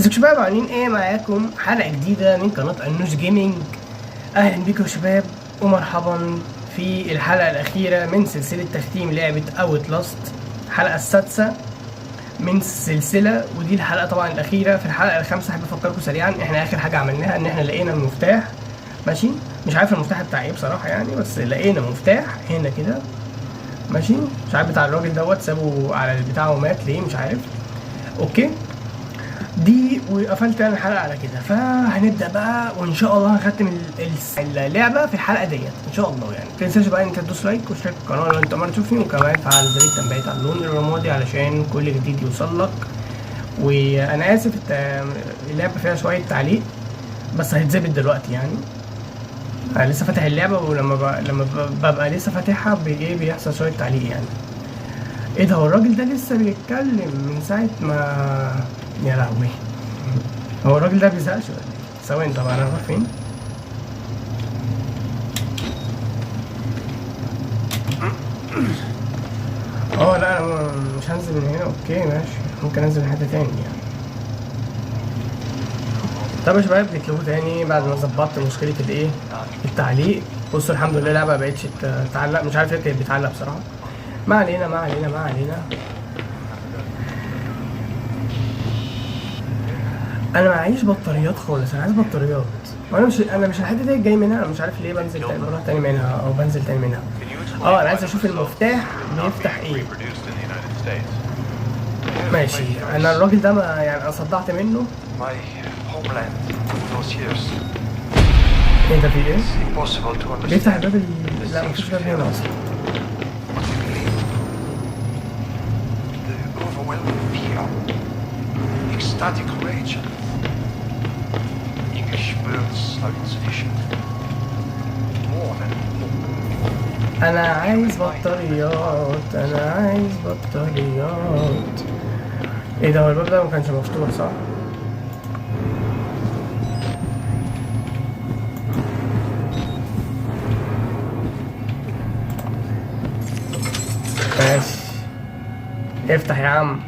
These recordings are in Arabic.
ازيكم شباب، عاملين ايه؟ معاكم حلقة جديدة من قناة انوش جيمنج. اهلا بيكم شباب ومرحبا في الحلقة الاخيرة من سلسلة تختيم لعبة اوت لاست، الحلقة السادسة من السلسلة، ودي الحلقة طبعا الاخيرة. في الحلقة الخامسة احب افكركم سريعا، احنا اخر حاجة عملناها ان احنا لقينا المفتاح. ماشي، مش عارف المفتاح بتاع ايه بصراحة يعني، بس لقينا مفتاح هنا كده. ماشي، مش عارف بتاع الراجل دوت سابه على البتاع ومات ليه، مش عارف. اوكي دي، وقفلت انا الحلقه على كده. فهنبدا بقى وان شاء الله هختم اللعبه في الحلقه ديت ان شاء الله. يعني متنساش بقى انت تدوس لايك واشترك في القناه لو انت مره تشوفني، وكمان فعل زر التنبيهات على اللون الرمادي علشان كل جديد يوصل لك. وانا اسف اللعبه فيها شويه تعليق بس هيتظبط دلوقتي يعني. انا لسه فاتح اللعبه، ولما لما ببقى لسه فاتحها بيحصل شويه تعليق يعني. ايه ده، هو الراجل ده لسه بيتكلم من ساعه ما، يا لهوي. هو الراجل ده بيزهقش ولا ايه؟ ثواني، طبعا انا هروح فين؟ لا انا مش هنزل من هنا. اوكي ماشي، ممكن انزل من حته تاني يعني. طب يا شباب نكتبوا تاني بعد ما ظبطت مشكله الايه، التعليق. بصوا الحمد لله اللعبه مبقتش تعلق، مش عارف ليه كانت بتعلق بصراحه. ما علينا ما علينا ما علينا. انا معيش بطاريات خالص، انا عايز بطاريات. انا مش الحته دي جاي منها، انا مش عارف ليه بنزل تاني، بروح تاني منها او بنزل تاني منها. انا عايز اشوف المفتاح بيفتح ايه. ماشي، انا الراجل ده ما يعني انا صدعت منه. ايه ده، في ايه؟ بيفتح الباب لا مفيش باب هنا اصلا. Ecstatic rage. English words are insufficient. More than انا عايز بطاريات، انا عايز بطاريات. ايه ده، هو الباب ده ما كانش مفتوح صح؟ ماشي، افتح يا عم.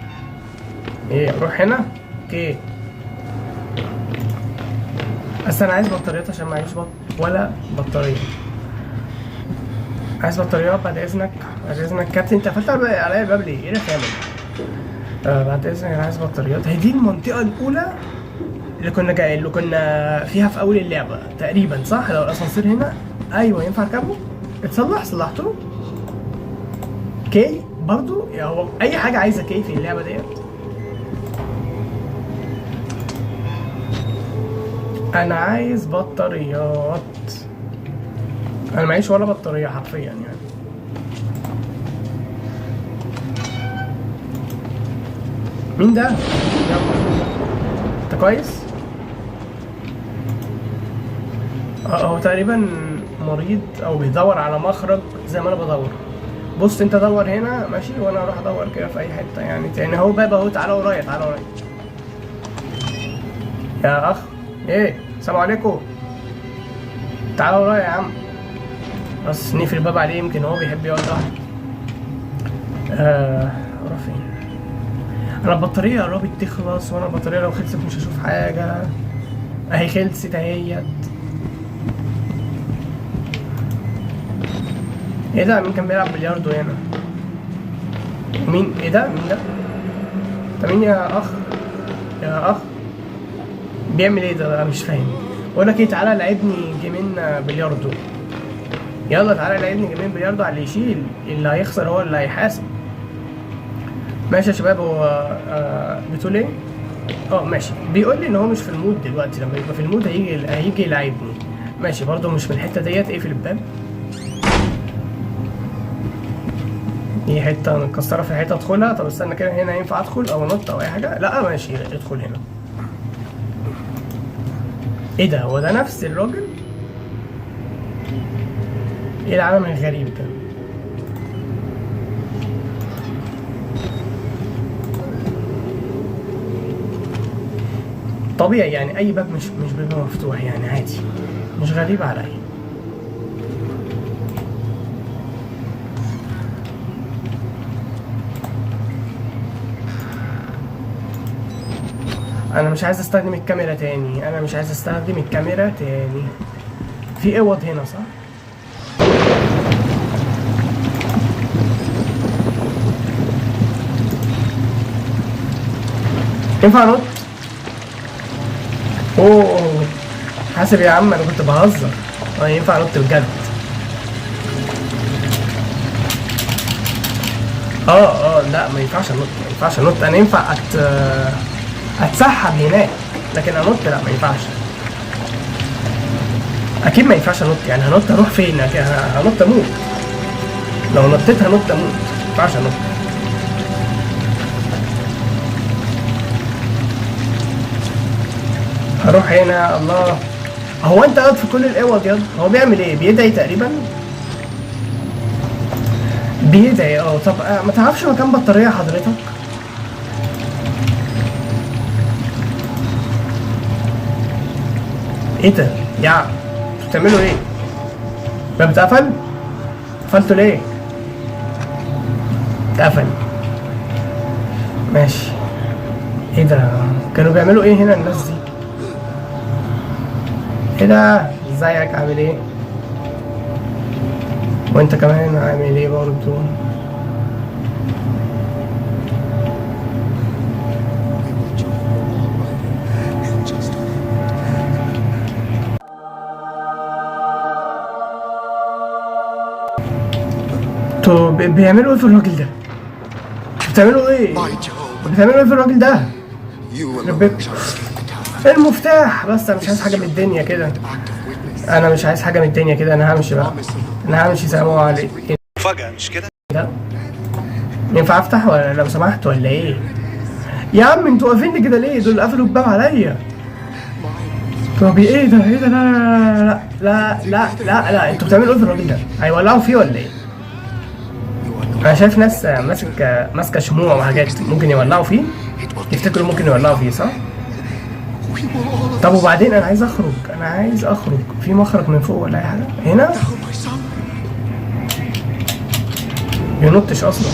ايه، اروح هنا؟ اوكي، بس انا عايز بطاريات عشان معيش ولا بطاريه. عايز بطاريات بعد اذنك، بعد اذنك كابتن. انت قفلت عليا الباب ليه؟ ايه الرخامه دي؟ بعد اذنك انا عايز بطاريات. هي دي المنطقه الاولى اللي كنا فيها في اول اللعبه تقريبا صح؟ لو الاسانسير هنا، ايوه ينفع اركبه. صلحته. كي برضو، هو اي حاجه عايزه كي في اللعبه ديت. انا عايز بطاريات، انا معيش ولا بطاريه حرفيا يعني. مين ده؟ انت كويس؟ هو تقريبا مريض او بيدور على مخرج زي ما انا بدور. بص انت دور هنا ماشي، وانا اروح ادور كده في اي حته يعني تاني. اهو باب اهو، تعالى ورايا تعالى ورايا يا اخ. ايه، السلام عليكم، تعالى ورايا يا عم. بس نقفل الباب عليه، يمكن هو بيحب يقعد لوحده. اروح فين؟ انا البطاريه قربت تخلص، وانا البطاريه لو خلصت مش هشوف حاجه. اهي خلصت اهيت. ايه ده، مين كان بيلعب بلياردو هنا؟ مين؟ ايه ده، مين ده؟ انت مين يا اخ؟ يا اخ بيعمل ايه ده؟ انا مش فاهم. بقول لك ايه، تعالى لعبني جيمين بلياردو. يلا تعالى لعبني جيمين بلياردو، على اللي يشيل، اللي هيخسر هو اللي هيحاسب. ماشي يا شباب. هو بتقول ايه؟ ماشي، بيقول لي ان هو مش في المود دلوقتي، لما يبقى في المود هيجي يلعبني. ماشي، برضه مش في الحته ديت. اقفل الباب. دي حته متكسره، في حته ادخلها. طب استنى كده، هنا ينفع ادخل او انط او اي حاجه؟ لا ماشي، ادخل هنا. ايه ده، هو ده نفس الراجل؟ ايه العالم الغريب ده؟ طبيعي يعني، اي باب مش بيبقى مفتوح يعني، عادي، مش غريب عليا. انا مش عايز استخدم الكاميرا تاني، انا مش عايز استخدم الكاميرا تاني. في اوض هنا صح؟ ينفع نط؟ اوه حاسب يا عم، انا كنت بهزر. ينفع نط بجد. لا ما ينفعش انط، ما ينفعش انط. انا ينفع اتسحب هناك، لكن انط لا ما ينفعش. اكيد ما ينفعش انط، يعني هنط اروح فين؟ هنط اموت. لو نطيت هنط اموت، ما ينفعش انط. هروح هنا. الله، هو انت قاعد في كل الاوض ياض؟ هو بيعمل ايه؟ بيدعي تقريبا. بيدعي طب ما تعرفش مكان بطارية حضرتك؟ ايه ده؟ يا بتعملوا ايه؟ الباب اتقفل؟ قفلته ليه؟ اتقفل. ماشي. ايه ده؟ كانوا بيعملوا ايه هنا الناس دي؟ ايه ده؟ ازيك عامل ايه؟ وانت كمان عامل ايه برضو؟ طب بيعملوا ايه في الراجل ده؟ بتعملوا ايه؟ بتعملوا ايه في الراجل ده؟ المفتاح بس. انا مش عايز حاجه من الدنيا كده، انا مش عايز حاجه من الدنيا كده. انا همشي بقى، انا همشي. سلام عليكم. فجأة مش كده؟ ده ينفع افتح ولا لو سمحت ولا ايه؟ يا عم انتوا واقفين كده ليه؟ دول قفلوا الباب عليا. طب ايه ده؟ ايه ده؟ لا لا لا لا لا لا، انتوا بتعملوا ايه في الراجل ده؟ هيولعوا فيه ولا ايه؟ انا شايف ناس ماسكه شموع وحاجات، ممكن يولعوا فيه. تفتكروا ممكن يولعوا فيه صح؟ طب وبعدين انا عايز اخرج، انا عايز اخرج. في مخرج من فوق ولا اي حاجه هنا؟ ينطش اصلا.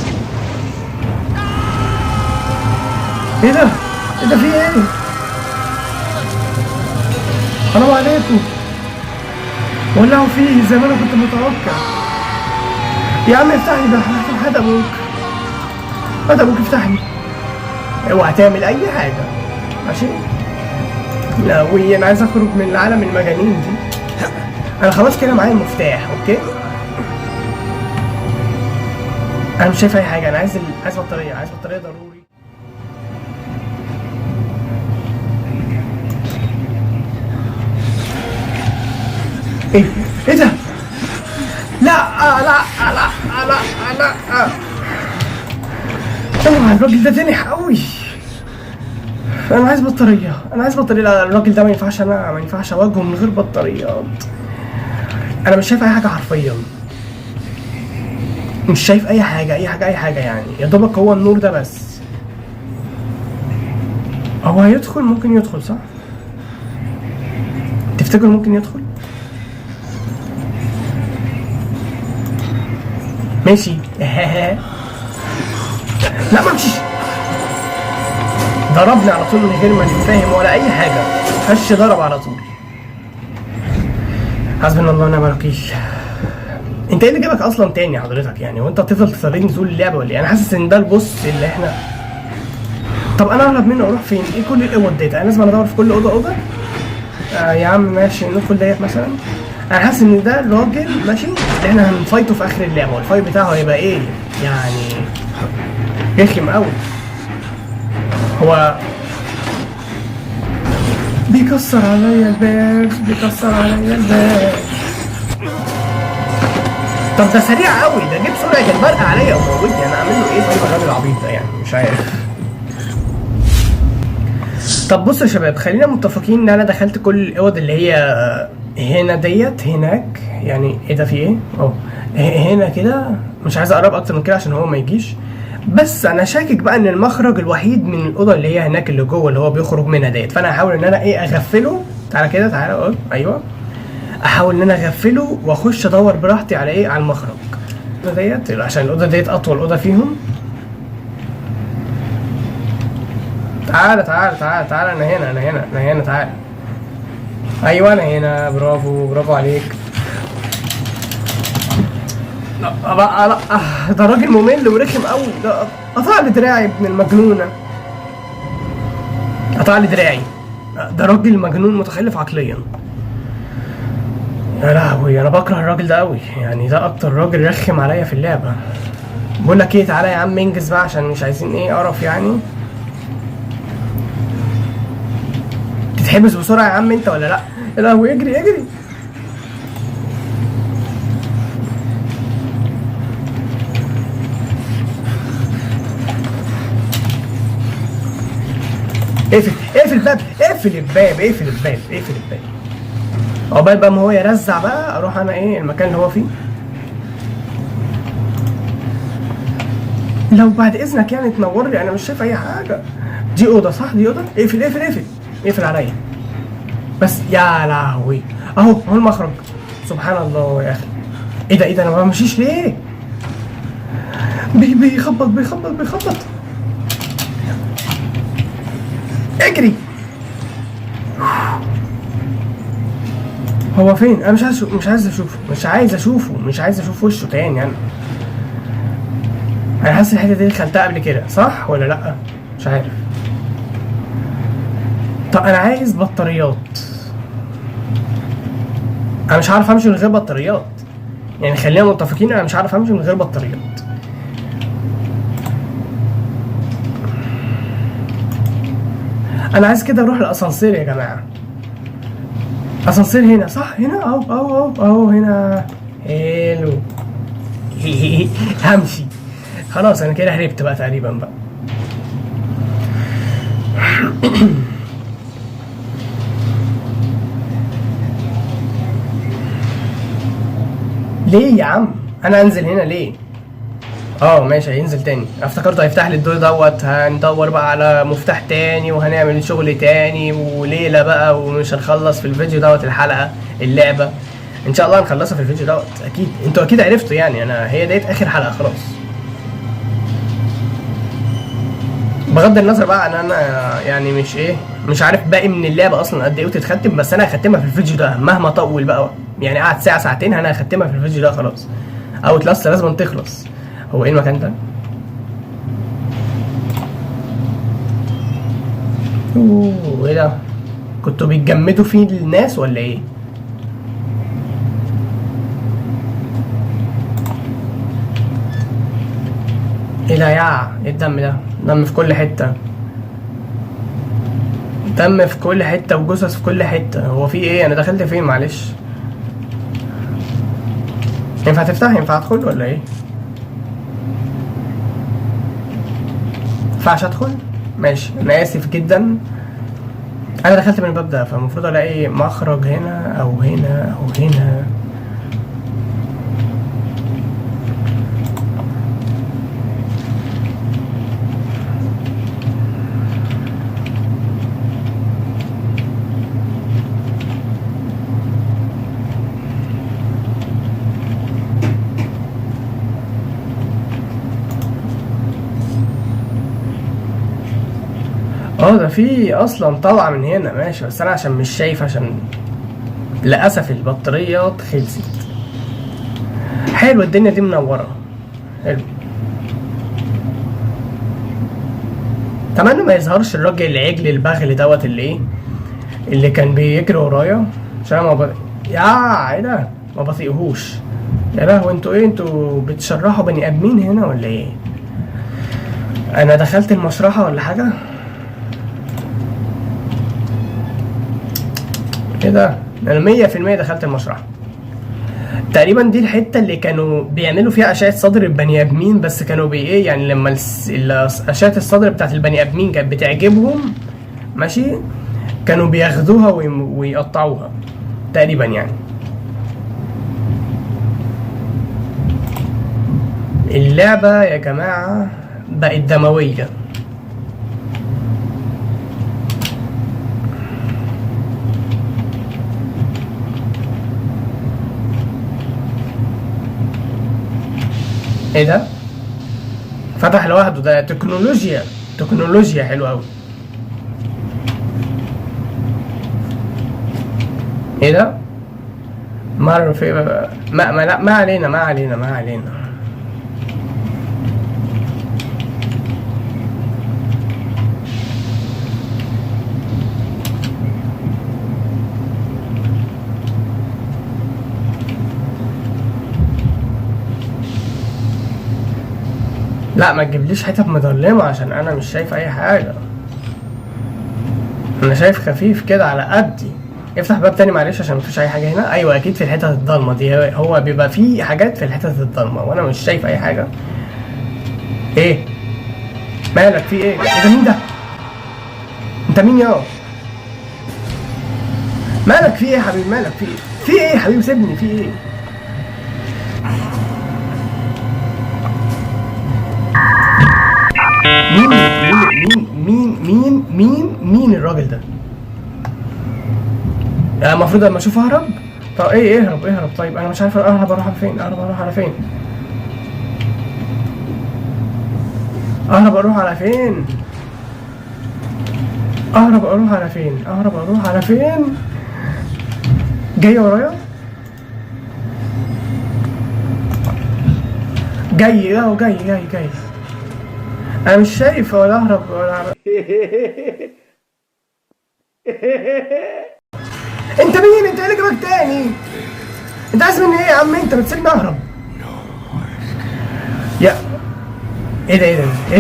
ايه ده؟ ايه ده؟ في ايه؟ حرام عليكم، ولعوا فيه زي ما انا كنت متوقع. يا عم افتح لي ده، هات ابوك، هات ابوك افتح لي. اوعى تعمل اي حاجه ماشي؟ لا انا عايز اخرج من العالم المجانين دي. انا خلاص كده معايا المفتاح. اوكي انا مش شايف اي حاجه. انا عايز بطاريه، عايز بطاريه ضروري. ايه ده؟ لا لا لا لا لا اوعى، الراجل ده تنح قوي. انا عايز بطاريه، انا عايز بطاريه. لا الراجل ده ما ينفعش، انا ما ينفعش اواجهه من غير بطاريات. انا مش شايف اي حاجه حرفيا، مش شايف اي حاجه اي حاجه اي حاجه. يعني يا دوبك هو النور ده بس. هو هيدخل؟ ممكن يدخل صح؟ تفتكر ممكن يدخل؟ ماشي. لا ما مشيش. ضربني على طول من غير ما نتفاهم ولا اي حاجه. خش ضرب على طول. حسبنا الله ونعم الوكيل. انت ايه اللي جابك اصلا تاني حضرتك يعني؟ وانت هتفضل تسابقني طول اللعبه ولا ايه؟ انا حاسس ان ده البوس اللي احنا. طب انا اهرب منه اروح فين؟ ايه كل الاوض ديت؟ انا لازم ادور في كل اوضه. يا عم ماشي، ندخل ديت مثلا. انا حاسس ان ده الراجل ماشي اللي احنا هنفايته في اخر اللعبه، والفايت بتاعه هيبقى ايه يعني؟ رخم قوي. هو بيكسر عليا الباب، بيكسر عليا الباب. طب ده سريع قوي، ده جيب سرعه البرق عليا وموتني. انا اعمل له ايه طيب الراجل العبيط ده يعني؟ مش عارف. طب بصوا يا شباب، خلينا متفقين ان انا دخلت كل الاوض اللي هي هنا ديت هناك. يعني ايه ده؟ في ايه؟ هنا كده. مش عايز اقرب اكتر من كده عشان هو ما يجيش. بس انا شاكك بقى ان المخرج الوحيد من الاوضه اللي هي هناك اللي جوه اللي هو بيخرج منها ديت. فانا هحاول ان انا اغفله. تعالى كده، تعالى. ايوه، احاول ان انا اغفله واخش ادور براحتي على على المخرج ديت، عشان الاوضه ديت اطول اوضه فيهم. تعالى تعالى تعالى تعالى، انا هنا انا هنا انا هنا، تعالى. ايوه انا هنا، برافو برافو عليك. لا بقى لا، ده راجل ممل ورخم قوي ده. قطع لي دراعي ابن المجنونه، قطع لي دراعي. ده راجل مجنون متخلف عقليا. يا لهوي انا بكره الراجل ده قوي، يعني ده اكتر راجل رخم عليا في اللعبه. بقول لك ايه، تعالى يا عم انجز بقى عشان مش عايزين ايه قرف يعني. تتحبس بسرعه يا عم انت ولا لا؟ يا لهوي اجري اجري. اقفل اقفل الباب، اقفل الباب، اقفل الباب، اقفل الباب. عقبال بقى ما هو يرزع بقى اروح انا ايه المكان اللي هو فيه. لو بعد اذنك يعني تنور لي، انا مش شايف اي حاجه. دي اوضه صح؟ دي اوضه. اقفل اقفل اقفل اقفل عليا بس. يا لهوي اهو اهو المخرج. سبحان الله يا اخي. ايه ده ايه ده، انا ما بمشيش ليه؟ بيخبط بيخبط بيخبط. اجري. هو فين؟ انا مش عايز مش عايز اشوفه، مش عايز اشوفه، مش عايز اشوف وشه تاني. انا حاسس الحته دي دخلتها قبل كده صح ولا لا؟ مش عارف. طب انا عايز بطاريات. انا مش عارف امشي من غير بطاريات، يعني خلينا متفقين انا مش عارف امشي من غير بطاريات. انا عايز كده اروح الاسانسير يا جماعه. اسانسير هنا صح؟ هنا اهو اهو اهو اهو هنا. حلو. همشي خلاص، انا كده هربت بقى تقريبا بقى. ليه يا عم انا انزل هنا ليه؟ ماشي هينزل تاني. افتكرته هيفتح لي الدور دوت، هندور بقى على مفتاح تاني وهنعمل شغل تاني وليله بقى، ومش هنخلص في الفيديو دوت الحلقه اللعبه. ان شاء الله هنخلصها في الفيديو دوت اكيد. انتوا اكيد عرفتوا يعني انا هي ديت اخر حلقه خلاص. بغض النظر بقى ان انا يعني مش عارف باقي من اللعبه اصلا قد ايه وتتختم، بس انا هختمها في الفيديو ده مهما طول بقى، يعني قعد ساعه ساعتين انا هختمها في الفيديو ده خلاص. اوت لاست لازم تخلص. هو ايه المكان ده؟ اوه ايه ده؟ كنتوا بيتجمدوا فيه الناس ولا ايه؟ ايه ده يا ايه الدم ده؟ دم في كل حته، دم في كل حته وجثث في كل حته. هو في ايه؟ انا دخلت فين معلش؟ ينفع تفتح؟ ينفع ادخل ولا ايه؟ ينفعش ادخل؟ ماشي انا اسف جدا. انا دخلت من الباب ده فالمفروض الاقي مخرج هنا او هنا او هنا. ده في اصلا طالعه من هنا ماشي، بس انا عشان مش شايف، عشان للاسف البطاريات خلصت. حلو الدنيا دي منوره. حلو. اتمنى ما يظهرش الراجل العجل البغل دوت اللي كان بيجري ورايا، عشان ما يا ايه ده؟ ما بطيقهوش. يا لهوي انتوا ايه؟ انتوا بتشرحوا بني ادمين هنا ولا ايه؟ انا دخلت المشرحه ولا حاجه؟ ايه ده؟ انا 100% دخلت المشرحة تقريبا. دي الحتة اللي كانوا بيعملوا فيها اشعة صدر البني ادمين، بس كانوا ايه يعني لما اشعة الصدر بتاعت البني ادمين كانت بتعجبهم ماشي، كانوا بياخدوها ويقطعوها تقريبا يعني. اللعبة يا جماعة بقت دموية. ايه ده؟ فتح لوحده، ده تكنولوجيا، تكنولوجيا حلوه قوي. ايه ده؟ مر في لا، ما علينا ما علينا ما علينا. لا ما تجيبليش حتت مظلمة عشان انا مش شايف اي حاجة. انا شايف خفيف كده على قدي. افتح باب تاني معلش عشان مفيش اي حاجة هنا. ايوه اكيد في الحتت الضلمة دي، هو بيبقى فيه حاجات في الحتت الضلمة وانا مش شايف اي حاجة. ايه مالك في ايه؟ ايه ده؟ مين ده؟ انت مين يا؟ مالك في ايه يا حبيبي؟ مالك في ايه؟ في ايه يا حبيبي؟ سيبني. في ايه؟ مين الراجل ده؟ المفروض لما اشوف اهرب. طب ايه؟ اهرب. طيب انا مش عارف اهرب اروح على فين. اهرب اروح على فين؟ جاي ورايا؟ جاي. انا مش شايف ولا اهرب ولا انت مين؟ انت ايه اللي جابك تاني؟ انت عايز مني ايه يا عم؟ انت بتسيبني اهرب؟ يا ايه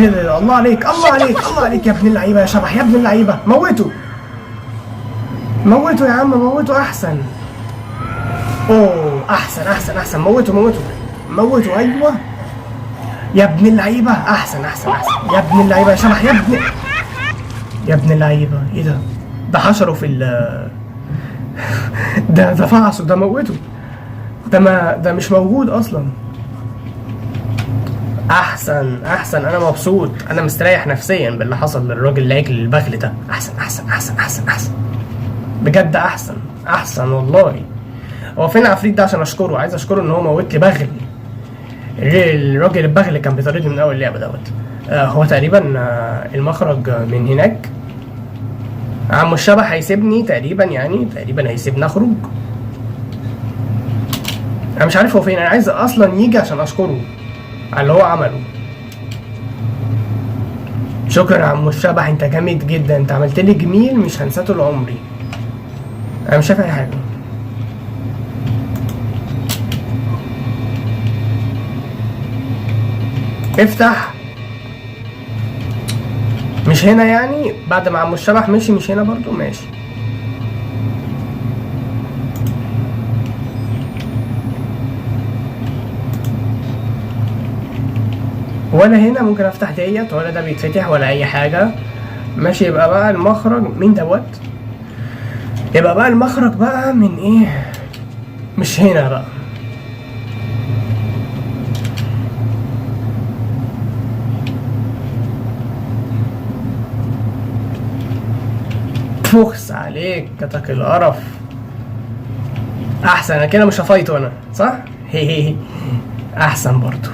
ده؟ الله عليك يا ابن اللعيبه، يا شبح يا ابن اللعيبه. موته يا عم، موته احسن. اوه احسن. موته. ايوه يا ابن اللعيبه. احسن. يا ابن اللعيبه يا شبح يا ابن اللعيبه. ايه ده؟ ده حشره في ال ده فعصه. ده موته. ده مش موجود اصلا. احسن. انا مبسوط، انا مستريح نفسيا باللي حصل للراجل العجل البغل ده. احسن بجد. احسن والله. هو فين العفريت ده عشان اشكره؟ عايز اشكره ان هو موت لي بغل. الراجل البغل اللي كان بيطاردني من اول اللعبه دوت. هو تقريبا المخرج من هناك. عم الشبح هيسيبني تقريبا هيسيبني اخرج. انا مش عارف هو فين. انا عايز اصلا يجي عشان اشكره على اللي هو عمله. شكرا يا عم الشبح، انت جامد جدا. انت عملت لي جميل مش هنساه طول عمري. انا مش شايف اي حاجه. افتح. مش هنا يعني؟ بعد ما عم الشبح مشي مش هنا برضو؟ ماشي. ولا هنا ممكن افتح ديت، ولا ده بيتفتح ولا اي حاجه. ماشي. يبقى بقى المخرج مين دوت؟ يبقى بقى المخرج بقى من ايه؟ مش هنا بقى. فخس عليك كتك القرف. احسن. انا كده مش هفايته انا صح؟ هي احسن برضو.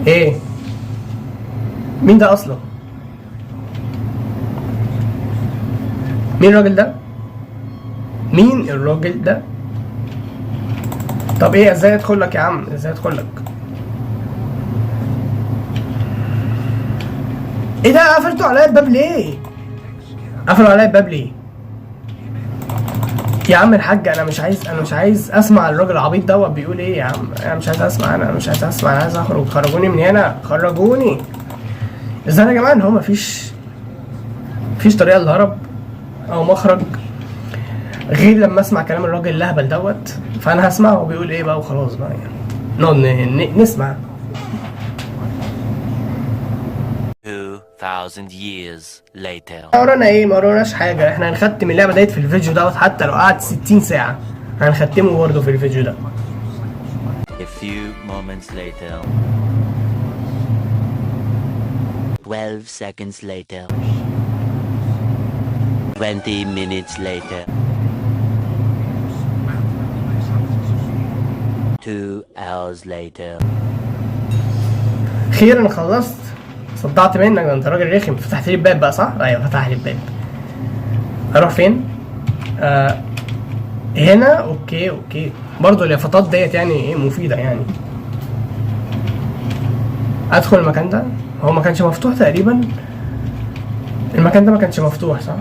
ايه؟ مين ده اصلا؟ مين الراجل ده؟ طب ايه؟ ازاي ادخل لك يا عم؟ ايه ده؟ قفلتوا عليا الباب ليه؟ يا عم الحاج انا مش عايز اسمع الراجل العبيط دوت بيقول ايه يا عم. انا مش عايز اسمع. انا عايز اخرج. خرجوني من هنا. ازاي يا جماعه ان هو مفيش طريقه للهرب او مخرج غير لما اسمع كلام الراجل الاهبل دوت؟ فانا هسمعه بيقول ايه بقى وخلاص بقى يعني. نقعد نسمع. 2000 years later. ما وراناش حاجه. احنا هنختم اللعبه ديت في الفيديو دوت، حتى لو قعد 60 ساعه هنختمه برضه في الفيديو ده. A few moments later. 12 seconds later. 20 minutes later. 2 hours later. خيرا خلصت. صدعت منك. ده انت راجل رخم. فتحت لي الباب بقى صح؟ ايوه فتح لي الباب. اروح فين؟ هنا. اوكي برضو اليافطات ديت يعني ايه مفيدة يعني. ادخل المكان ده، هو ما كانش مفتوح تقريبا، المكان ده ما كانش مفتوح صح؟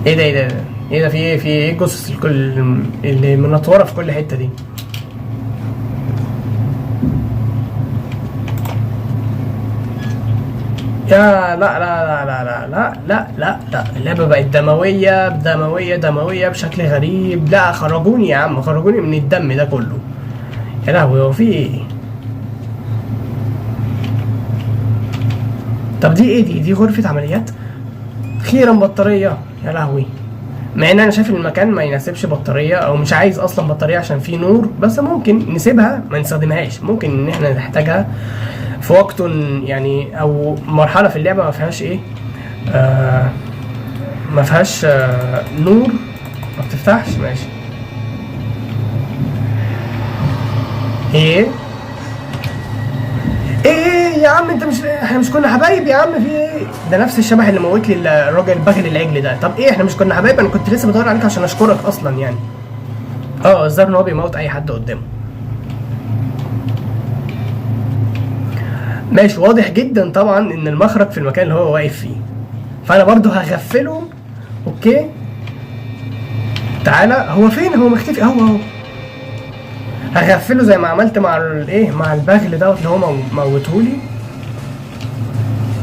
ايه ده ايه ده ايه ده، في ايه الجثث الكل اللي منطوره في كل حته دي؟ يا لا اللعبه بقت دمويه بشكل غريب. لا خرجوني يا عم، خرجوني من الدم ده كله. يا لهوي هو في ايه؟ طب دي ايه؟ دي غرفه عمليات؟ اخيرا بطاريه. يا لهوي، مع ان انا شايف ان المكان ما يناسبش بطاريه، او مش عايز اصلا بطاريه عشان فيه نور، بس ممكن نسيبها ما نستخدمهاش، ممكن ان احنا نحتاجها في وقت يعني، او مرحله في اللعبه ما فيهاش ايه، ما فيهاش نور ما بتفتحش. ماشي. ايه يا عم انت احنا مش كنا حبايب يا عم؟ في ايه؟ ده نفس الشبح اللي موت لي الراجل البغل العجل ده. طب ايه احنا مش كنا حبايب؟ انا كنت لسه بدور عليك عشان اشكرك اصلا يعني. الظاهر ان هو بيموت اي حد قدامه. ماشي، واضح جدا طبعا ان المخرج في المكان اللي هو واقف فيه، فانا برضو هغفله. اوكي تعالى، هو فين؟ هو مختفي اهو. هغفله زي ما عملت مع مع البغل دوت اللي هو موتهولي.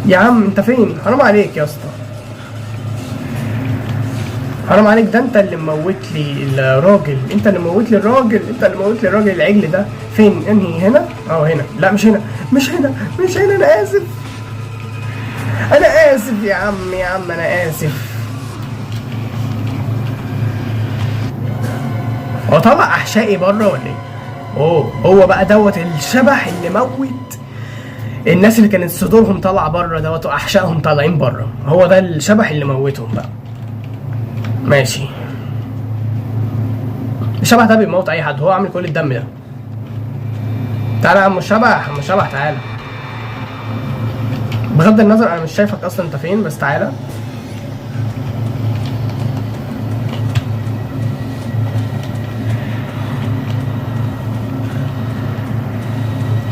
يا عم انت فين؟ حرام عليك يا اسطى، حرام عليك، ده انت اللي موت لي الراجل، انت اللي موت لي الراجل العجل ده. فين؟ انهي؟ هنا؟ هنا. لا مش هنا انا اسف يا عم انا اسف. هو طلع احشائي بره ولا ايه؟ هو بقى دوت الشبح اللي موت الناس اللي كانت صدورهم طالعه بره دوت واحشائهم طالعين بره، هو ده الشبح اللي موتهم بقى. ماشي. الشبح ده بيموت اي حد، هو عامل كل الدم ده. تعالى يا عم الشبح، تعالى. بغض النظر انا مش شايفك اصلا انت فين، بس تعالى.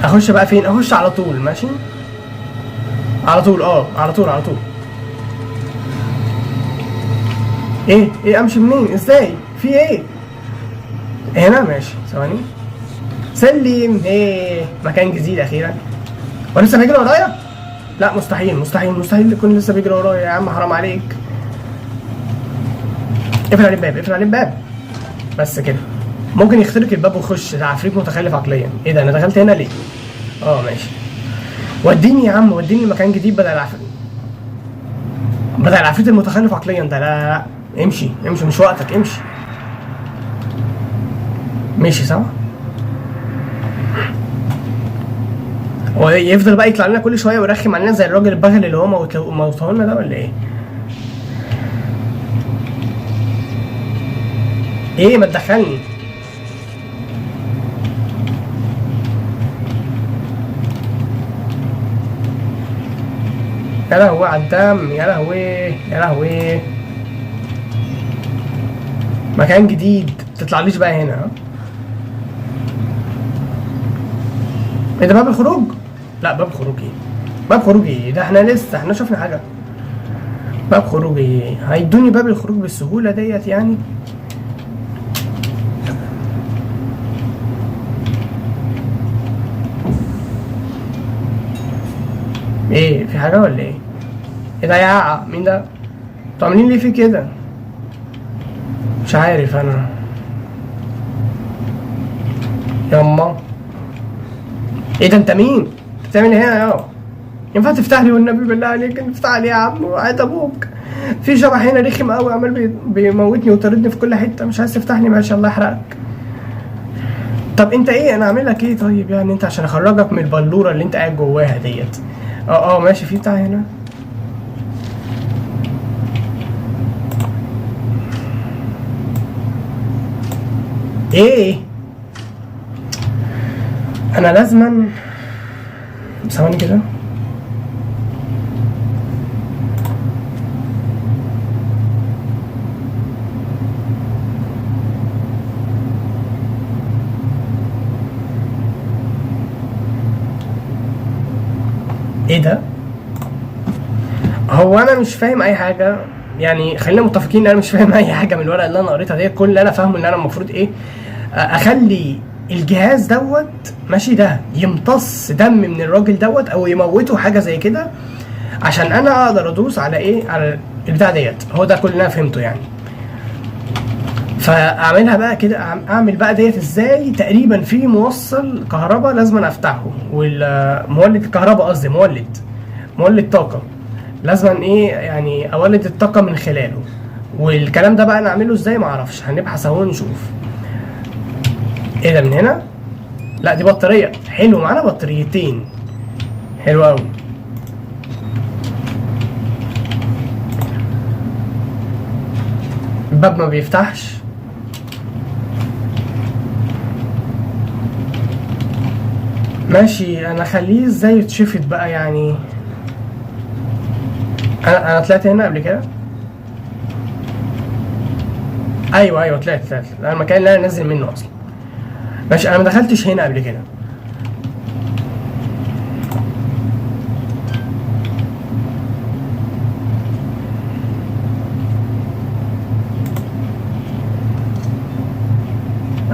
اخش بقى فين؟ اخش على طول. ماشي على طول. على طول. ايه امشي منين؟ ازاي؟ في ايه هنا؟ ماشي ثواني. سلم. مكان جديد اخيرا. هو لسه بيجري ورايا؟ لا مستحيل يكون لسه بيجري ورايا يا عم، حرام عليك. اقفل عليه الباب بس كده. ممكن يخترق الباب ويخش، ده عفريت متخلف عقليا. ايه ده؟ انا دخلت هنا ليه؟ ماشي. وديني يا عم، مكان جديد بدل العفريت المتخلف عقليا ده. لا امشي مش وقتك، امشي. ماشي صح. هو يفضل بقى يطلع لنا كل شويه ويرخم علينا زي الراجل البغل اللي هو موته لنا ده ولا ايه؟ ما تدخلني. يا لهوي على الدم، يا لهوي. مكان جديد، متطلعليش بقى هنا. ايه ده؟ باب الخروج؟ لا باب خروج ايه؟ ده احنا شفنا حاجه. باب خروج ايه؟ هيدوني باب الخروج بالسهوله ديت يعني؟ في حاجه ولا ايه؟ ايه ده يا مين ده؟ انتوا عاملين ليه في كده؟ مش عارف انا. ياما ايه ده؟ انت مين؟ انت بتعمل ايه هنا؟ ينفع تفتح لي والنبي بالله عليك؟ افتح لي يا عم وعيد ابوك. في شبح هنا رخم قوي عمال بيموتني ويطاردني في كل حته، مش عايز تفتح لي؟ ماشي الله يحرقك. طب انت انا اعمل لك ايه طيب يعني انت عشان اخرجك من البلوره اللي انت قاعد جواها ديت؟ ماشي. في بتاع هنا. انا لازما ثواني كده. هو انا مش فاهم اي حاجه، يعني خلينا متفقين ان انا مش فاهم اي حاجه من الورقه اللي انا قريتها ديت. كل اللي انا فاهمه ان انا المفروض ايه، اخلي الجهاز دوت ماشي ده يمتص دم من الراجل دوت او يموته حاجه زي كده، عشان انا اقدر ادوس على ايه، على البتاع ديت. هو ده كل اللي انا فهمته يعني. فاعملها بقى كده، اعمل بقى ديت ازاي؟ تقريبا في موصل كهرباء لازم افتحه، والمولد الكهرباء قصدي مولد طاقه، لازم ايه يعني اولد الطاقه من خلاله. والكلام ده بقى نعمله ازاي معرفش، هنبحث اهو نشوف. ايه ده من هنا؟ لا دي بطاريه، حلو معانا بطاريتين، حلو قوي. الباب ما بيفتحش. ماشي، انا خليه ازاي يتشفت بقى يعني. انا طلعت هنا قبل كده. ايوه طلعت ده المكان اللي انا نازل منه اصلا. ماشي، انا ما دخلتش هنا قبل كده.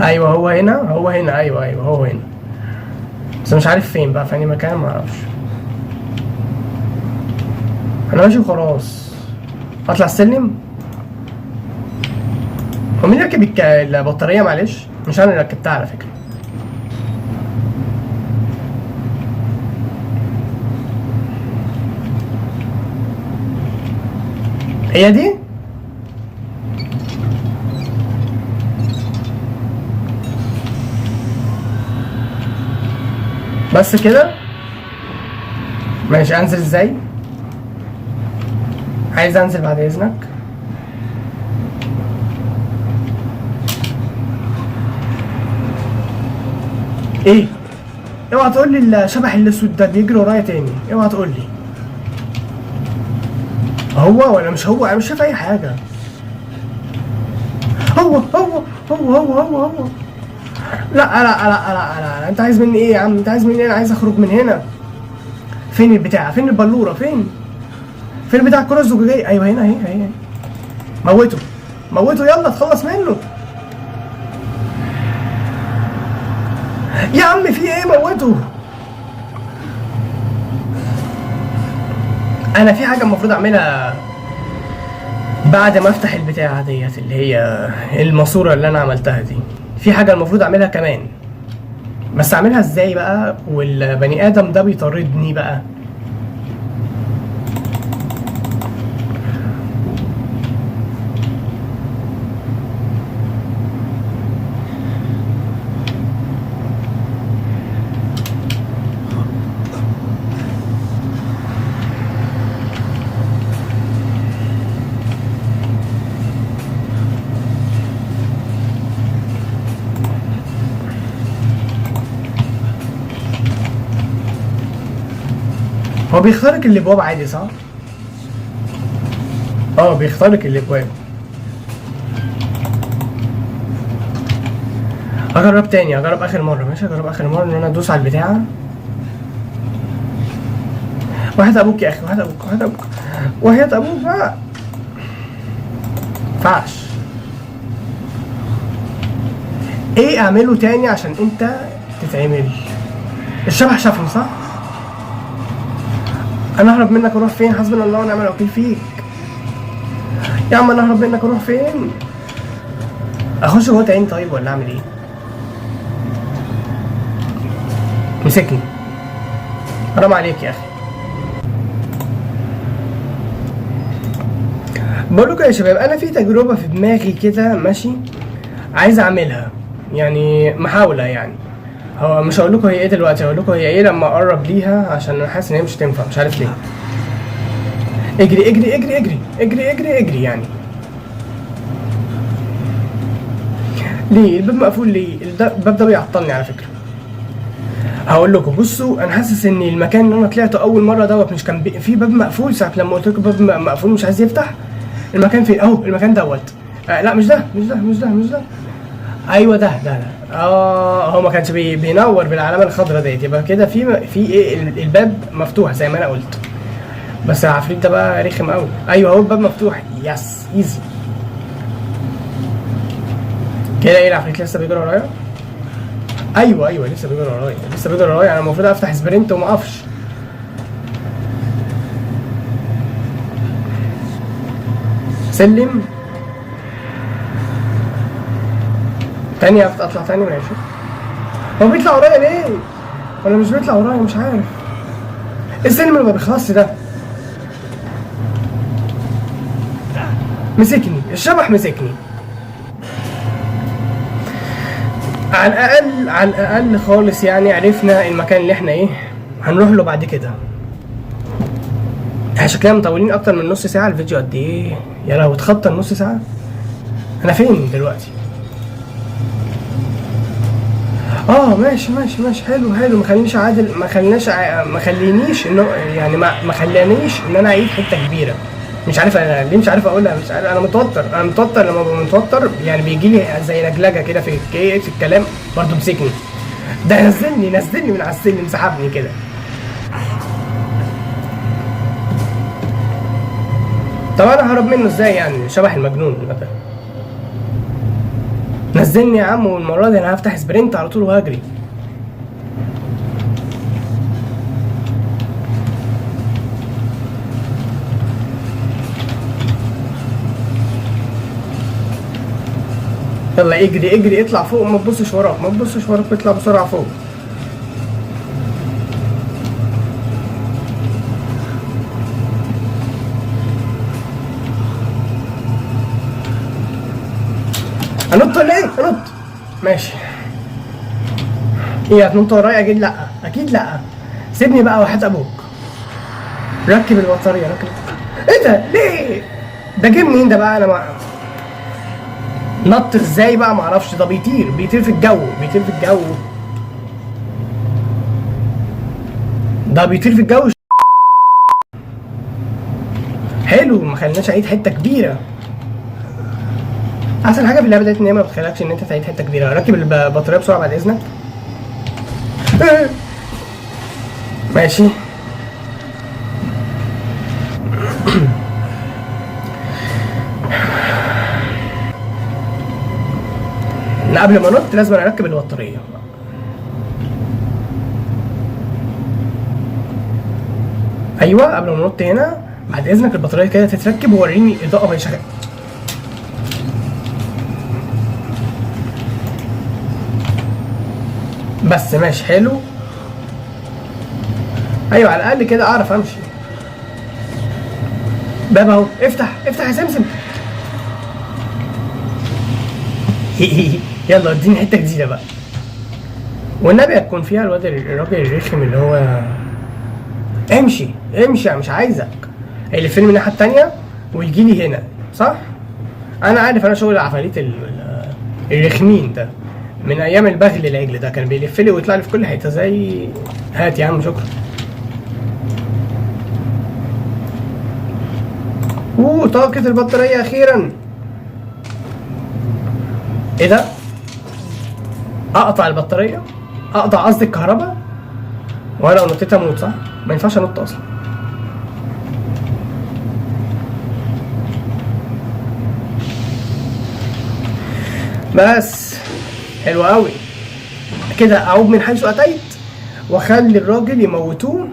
ايوه هو هنا ايوه هو هنا، بس مش عارف فين بقى، في أي مكان ما اعرفش. انا ماشي وخلاص. اطلع السلم. هو مين ركب البطاريه؟ معلش مش انا اللي ركبتها على فكره. هي دي؟ بس كده؟ ماشي، انزل ازاي؟ عايز انزل بعد اذنك. ايه؟ اوعى تقول لي الشبح الاسود ده بيجري ورايا تاني، اوعى تقول لي. هو ولا مش هو؟ انا مش شايف اي حاجه. هو لا، انت عايز مني ايه يا عم؟ انت عايز مني ايه؟ انا عايز اخرج من هنا. فين البتاع؟ فين البلوره؟ فين بتاع الكره الزجاجيه؟ ايوه هنا اهي. موته يلا تخلص منه يا عم. في ايه؟ موته. انا في حاجه المفروض اعملها بعد ما افتح البتاعه ديت، اللي هي الماسوره اللي انا عملتها دي. في حاجه المفروض اعملها كمان، بس اعملها ازاي بقى والبني ادم ده بيطاردني بقى؟ هو بيخترق الابواب عادي صح؟ بيخترق الابواب. اجرب تاني، اجرب اخر مره. ماشي، اجرب اخر مره ان انا ادوس على البتاعه. وحياة ابوك يا اخي، وحياة ابوك بقى. مينفعش. ايه اعمله تاني عشان انت تتعمل؟ الشبح شافني صح؟ انا اهرب منك اروح فين؟ حسبنا الله ونعم الوكيل فيك يا عم. انا اهرب منك اروح فين؟ اخش جوه تاني طيب ولا اعمل ايه؟ مسكني، حرام عليك يا اخي. بقولكوا يا شباب، انا في تجربه في دماغي كده ماشي، عايز اعملها يعني، محاوله يعني. هو مش هقول لكم هي ايه دلوقتي، هقول لكم هي ايه لما اقرب ليها، عشان انا حاسس ان هي مش هتنفع، مش عارف ليه. اجري اجري اجري اجري اجري اجري اجري يعني. ليه الباب مقفول؟ ليه الباب ده بيعطلني على فكره. هقول لكم بصوا، انا حاسس ان المكان اللي انا طلعته اول مره دوت مش كان في باب مقفول ساعه لما قلت لكم باب مقفول مش عايز يفتح. المكان فين اهو؟ المكان دوت. لا مش ده. ايوه ده. هو ما كانش بينور بالعلامه الخضراء ديت، يبقى كده في ايه، الباب مفتوح زي ما انا قلت. بس العفريت ده بقى رخم قوي. ايوه اهو الباب مفتوح، يس ايزي كده. ايه العفريت لسه بيجري ورايا؟ ايوه لسه بيجري ورايا، لسه بيجري ورايا. انا المفروض افتح سبرنت وما اقفش. سلم تاني، اطلع تاني ماشي. هو بيطلع ورايا ليه؟ ولا مش بيطلع ورايا؟ مش عارف. السلم اللي ما بيخلصش ده مسكني، الشبح مسكني. على الاقل خالص يعني عرفنا المكان اللي احنا ايه هنروح له بعد كده. احنا شكلنا مطولين اكتر من نص ساعه. الفيديو قد ايه يا لو اتخطى النص ساعه؟ انا فين دلوقتي؟ ماشي حلو. ما خلينيش عادل، ما خلينيش انه يعني ما خلانيش ان انا اعيد حته كبيره. مش عارف انا ليه مش عارف اقولها. مش عارف، انا متوتر لما ببقى متوتر يعني بيجي لي زي لجلجه كده في الكلام. برضه مسكني ده، نزلني من على السلم، سحبني كده. طب انا هرب منه ازاي يعني؟ شبح المجنون مثلا. نزلني يا عم، والمره دي انا هفتح سبرنت على طول وهجري. يلا اجري اطلع فوق، ما تبصش وراك واطلع بسرعه فوق. انط ولا ايه؟ انط ماشي. ايه هتنط ورايا؟ اكيد لا. سيبني بقى وحياة ابوك. ركب البطاريه. ايه ده؟ ليه؟ ده جه منين ده بقى؟ انا ما نط ازاي بقى؟ معرفش. ده بيطير في الجو. ده بيطير في الجو. حلو، ما خليناش اعيد حته كبيره. احسن حاجه في اللعبه ديت ان هي ما بتخليكش ان انت تعيد حته كبيره. ركب البطاريه بسرعه بعد اذنك. ماشي. قبل ما انط لازم اركب البطاريه. ايوه قبل ما انط هنا بعد اذنك البطاريه كده تتركب، ووريني الاضاءه وهي شغاله. بس ماشي حلو. ايوه على الاقل كده اعرف امشي. باب اهو. افتح يا سمسم. يلا اديني حته جديده بقى، والنبي هتكون فيها الراجل الرخم اللي هو امشي مش عايزك. هيلف من الناحيه التانيه ويجي لي هنا، صح؟ انا عارف، انا شغل العفاريت الرخمين ده من ايام البغل العجل ده، كان بيلف لي ويطلع لي في كل حته. زي هات يا عم، شكرا. طاقة البطارية اخيرا. ايه ده؟ اقطع البطارية؟ اقطع قصدي الكهرباء؟ وانا لو نطيت اموت صح؟ ما ينفعش انط اصلا. بس حلو قوي كده. اعود من حيث اتيت واخلي الراجل يموتوه.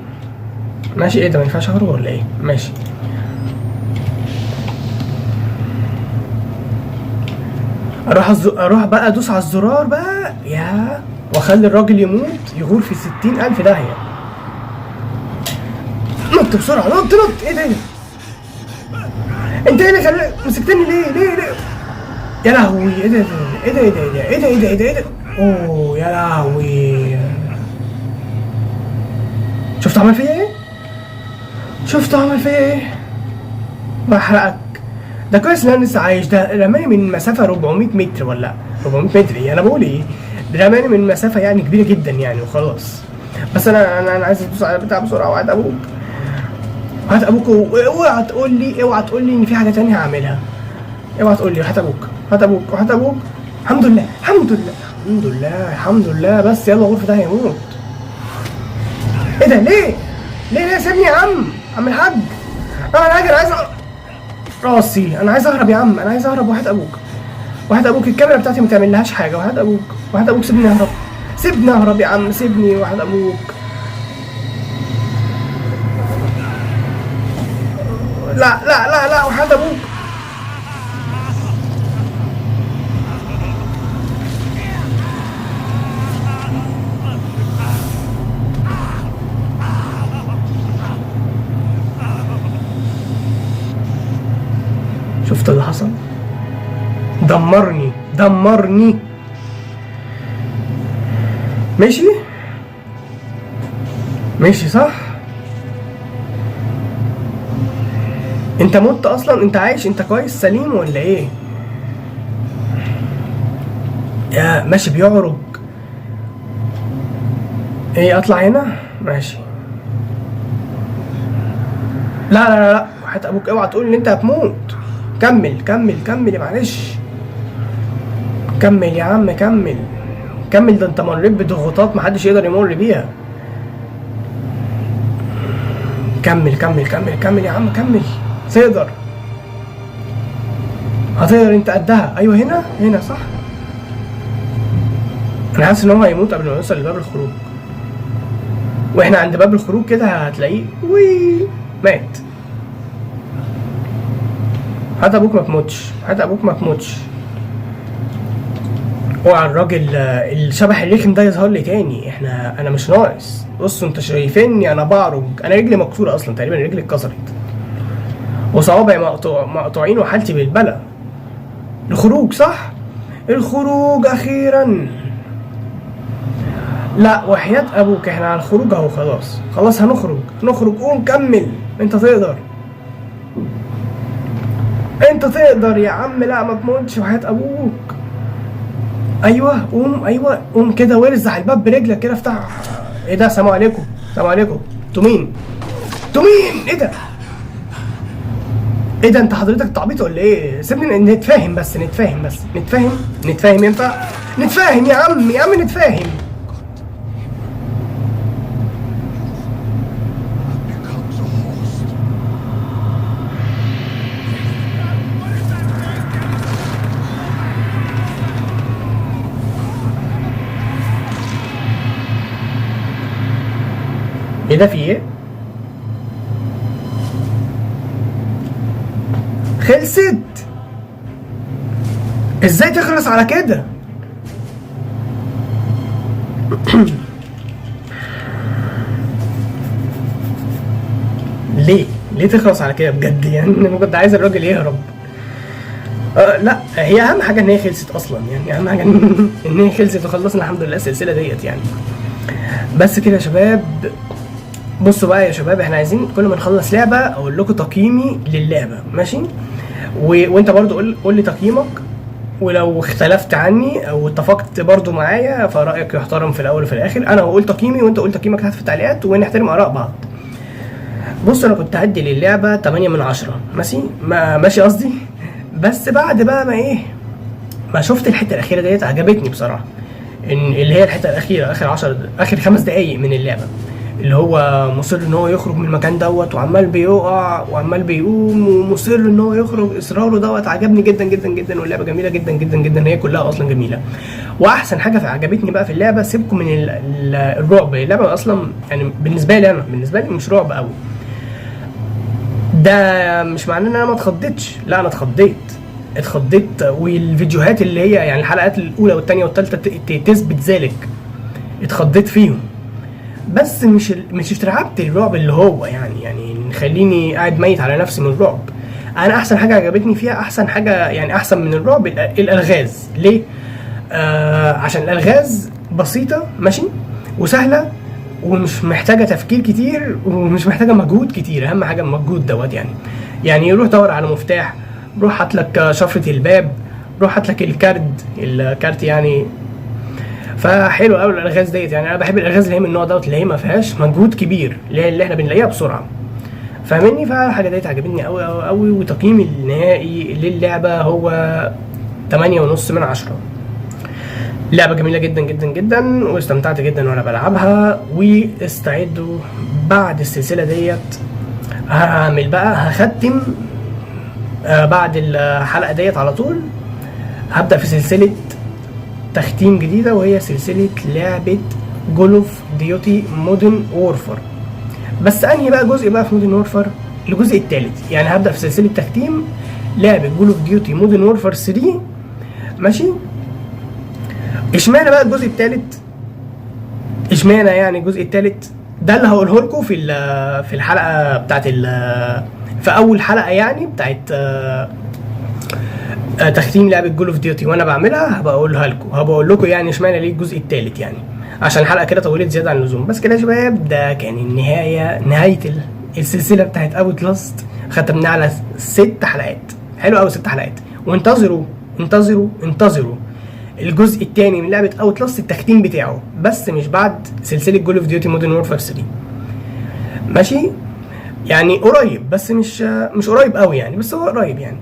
ماشي. ايه ده؟ ما ينفعش اهرب ولا ايه؟ ماشي. اروح بقى ادوس على الزرار بقى واخلي الراجل يموت، يغور في 60,000 داهيه. نط بسرعه، نط. ايه ده؟ انت ايه اللي مسكتني ليه؟ يا لهوي. ايه ده؟ اوه يا لهوي. شفت عمل فيا ايه؟ بحرقك. ده كويس ان انا لسه عايش. ده رماني من مسافه 400 متر ولا 400 متر. ايه انا بقول ايه؟ رماني من مسافه يعني كبيره جدا يعني وخلاص. بس انا عايز ادوس على البتاع بسرعه وهات ابوك. اوعى تقول لي ان في حاجه تانية هعملها. اوعى تقول لي هات ابوك. الحمد لله. بس يلا غرفه ده هيموت. ايه ده؟ ليه سيبني يا عم الحاج. انا عايز راسي، انا عايز اهرب يا عم، انا عايز اهرب. واحد ابوك، واحد ابوك، الكاميرا بتاعتي ما تعملهاش حاجه. واحد ابوك، واحد ابوك، سيبني اهرب، سيبني اهرب يا عم، سيبني. واحد ابوك، لا لا لا لا، واحد ابوك. شفت اللي حصل؟ دمرني دمرني. ماشي ماشي صح. انت مت اصلا؟ انت عايش؟ انت كويس سليم ولا ايه؟ يا ماشي بيعرج. ايه اطلع هنا؟ ماشي. لا لا لا لا، وحياة ابوك اوعى تقول ان انت هتموت. كمل كمل كمل، معلش كمل يا عم، كمل كمل. ده انت مريت بضغوطات محدش يقدر يمر بيها. كمل كمل كمل كمل يا عم، كمل. تقدر، هتقدر، انت قدها. ايوه هنا، هنا صح. انا حاسس ان هو هيموت قبل ما يوصل لباب الخروج، واحنا عند باب الخروج كده هتلاقيه وي مات. حتى ابوك ما تموتش، حتى ابوك ما تموتش. اوعى الراجل الشبح الرخم ده يظهر لي تاني. انا مش ناقص. بصوا انتوا شايفيني انا بعرج، انا رجلي مكسوره اصلا تقريبا، رجلي اتكسرت وصوابعي مقطوعين وحالتي بالبلا. الخروج صح، الخروج اخيرا. لا وحياة ابوك احنا على الخروج اهو. خلاص خلاص هنخرج، نخرج. قوم كمل، انت تقدر، انت تقدر يا عم. لا ما تموتش وحياة ابوك. ايوه قوم، ايوه قوم كده وارزع الباب برجلك كده، افتح. ايه ده؟ السلام عليكم، السلام عليكم. انتوا مين؟ انتوا مين؟ ايه ده؟ ايه ده؟ انت حضرتك تعبيط ولا ايه؟ سيبني نتفاهم بس، نتفاهم بس، نتفاهم ينفع؟ نتفاهم يا عم، يا عم نتفاهم. ايه ده؟ في ايه؟ خلصت؟ ازاي تخلص على كده؟ ليه تخلص على كده بجد؟ يعني انا كنت عايز الراجل يهرب. لا هي اهم حاجه ان هي خلصت اصلا، يعني اهم حاجه ان هي خلصت وخلصنا الحمد لله السلسله ديت يعني. بس كده يا شباب. بصوا بقى يا شباب، احنا عايزين كل ما نخلص لعبه اقول لكم تقييمي للعبه، ماشي؟ وانت برضو قول لي تقييمك، ولو اختلفت عني او اتفقت برضو معايا فرايك يحترم في الاول وفي الاخر. انا هقول تقييمي وانت قول تقييمك تحت في التعليقات ونحترم اراء بعض. بص انا كنت هدي للعبه 8 من 10 ماشي، ماشي قصدي. بس بعد بقى ما شفت الحته الاخيره ديت عجبتني بصراحه، ان اللي هي الحته الاخيره، اخر 5 دقايق من اللعبه، اللي هو مصر ان هو يخرج من المكان دوت، وعمال بيقع وعمال بيقوم ومصر ان هو يخرج. اصراره دوت عجبني جدا جدا جدا، واللعبه جميله جدا جدا جدا، هي كلها اصلا جميله. واحسن حاجه عجبتني بقى في اللعبه، سيبكم من الرعب. اللعبه اصلا يعني بالنسبه لي مش رعب قوي. ده مش معناه ان انا ما اتخضيتش، لا انا اتخضيت. والفيديوهات اللي هي يعني الحلقات الاولى والثانيه والثالثه تثبت ذلك، اتخضيت فيهم. بس مش اترعبت الرعب اللي هو يعني نخليني قاعد ميت على نفسي من الرعب. انا احسن حاجه عجبتني فيها، احسن حاجه يعني احسن من الرعب، الالغاز. ليه؟ عشان الالغاز بسيطه ماشي وسهله ومش محتاجه تفكير كتير ومش محتاجه مجهود كتير. اهم حاجه المجهود دوت يعني روح دور على مفتاح، روح هات لك شفره الباب، روح هات لك الكارت يعني. فحلو قوي الالغاز ديت، يعني انا بحب الالغاز اللي هي من النوع دوت، اللي هي ما فيهاش مجهود كبير، اللي احنا بنلاقيها بسرعه، فاهمني؟ فالحاجه ديت عجبتني قوي قوي قوي. وتقييمي النهائي للعبه هو 8.5 من 10. لعبه جميله جدا جدا جدا، واستمتعت جدا وانا بلعبها. واستعدوا بعد السلسله ديت هعمل بقى هختم بعد الحلقة ديت على طول هبدأ في سلسلة تختيم جديدة، وهي سلسلة لعبة كول اوف ديوتي مودرن وورفر. بس انهي بقى جزء بقى في مودرن وورفر؟ الجزء الثالث. يعني هبدأ في سلسلة تختيم لعبة كول اوف ديوتي مودرن وورفر 3. ماشي. اشمعنى بقى الجزء الثالث؟ اشمعنى يعني الجزء الثالث؟ ده اللي هقوله لكم في الحلقة بتاعت في اول حلقة يعني بتاعت تختيم لعبة كول اوف ديوتي، وانا بعملها هبقول لكم يعني اشمعنى ليه الجزء الثالث، يعني عشان الحلقة كده طولت زيادة عن اللزوم. بس كده يا شباب، ده كان نهاية السلسلة بتاعت اوت لاست. ختمناها على 6 حلقات. حلو قوي 6 حلقات. وانتظروا الجزء الثاني من لعبة اوت لاست، التختيم بتاعه، بس مش بعد سلسلة كول اوف ديوتي مودرن وورفر 3. ماشي؟ يعني قريب، بس مش قريب قوي يعني، بس هو قريب يعني.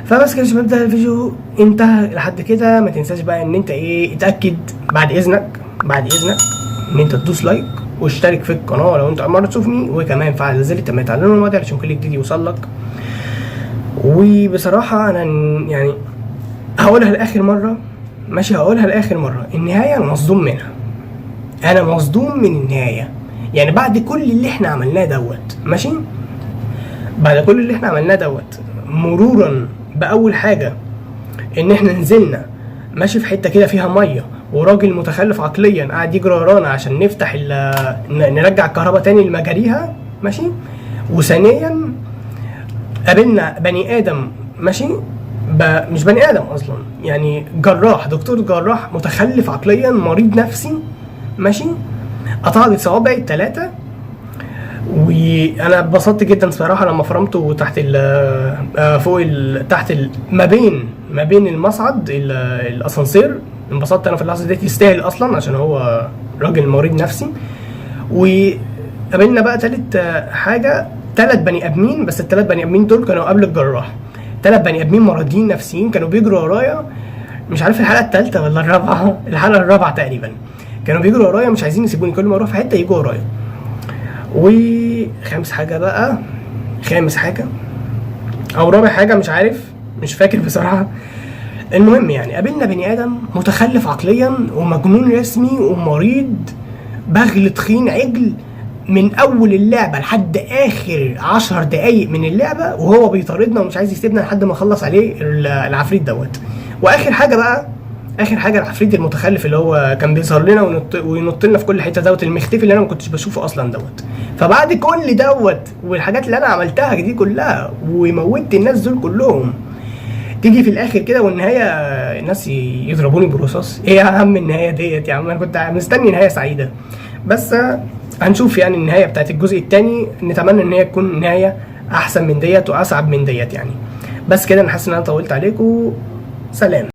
فبس كده يا شباب، ده الفيديو انتهى لحد كده. ما تنساش بقى ان انت اتاكد بعد اذنك ان انت تدوس لايك واشترك في القناه لو انت اول مره تشوفني، وكمان فعل زر التنبيهات على المواضيع عشان كل جديد يوصل لك. وبصراحه انا يعني هقولها لاخر مره. ماشي، هقولها لاخر مره. النهايه انا مصدوم منها. انا مصدوم من النهايه. يعني بعد كل اللي احنا عملناه دوت، ماشي، بعد كل اللي احنا عملناه دوت، مرورا باول حاجه ان احنا نزلنا ماشي في حته كده فيها ميه، وراجل متخلف عقليا قاعد يجري ورانا عشان نفتح نرجع الكهرباء تاني لمجاريها. ماشي. وثانيا قابلنا بني ادم، ماشي، مش بني ادم اصلا، يعني دكتور جراح متخلف عقليا، مريض نفسي. ماشي. قطع لي صوابعي ال3. وانا اتبسطت جدا صراحه لما فرمته تحت فوق تحت ما بين المصعد الاسانسير. انبسطت انا في اللحظه دي، يستاهل اصلا عشان هو راجل مريض نفسي. وقابلنا بقى تالت حاجه 3 بني ادمين، بس ال3 بني ادمين دول كانوا قبل الجراح. 3 بني ادمين مرضيين نفسيين كانوا بيجروا ورايا، مش عارف الحلقه الثالثه ولا الرابعه، الحلقه الرابعه تقريبا. كانوا بيجروا ورايا مش عايزين يسيبوني، كل ما اروح في حته يجوا ورايا. وخامس حاجه او رابع حاجه، مش عارف، مش فاكر بصراحه. المهم يعني قابلنا بني ادم متخلف عقليا ومجنون رسمي ومريض بغل تخين عجل من اول اللعبه لحد اخر 10 دقايق من اللعبه، وهو بيطاردنا ومش عايز يسيبنا لحد ما نخلص عليه العفريت دوت. واخر حاجه العفريت المتخلف اللي هو كان بيظهر لنا وينط لنا في كل حته دوت، المختفي اللي انا ما كنتش بشوفه اصلا دوت. فبعد كل دوت والحاجات اللي انا عملتها دي كلها وموتت الناس دول كلهم، تيجي في الاخر كده والنهايه الناس يضربوني برصاص؟ ايه يا عم النهايه ديت يا عم؟ انا كنت مستني نهايه سعيده. بس هنشوف يعني النهايه بتاعت الجزء الثاني. نتمنى ان هي تكون نهايه احسن من ديت واصعب من ديت يعني. بس كده انا حاسس ان انا طولت عليكم. سلام.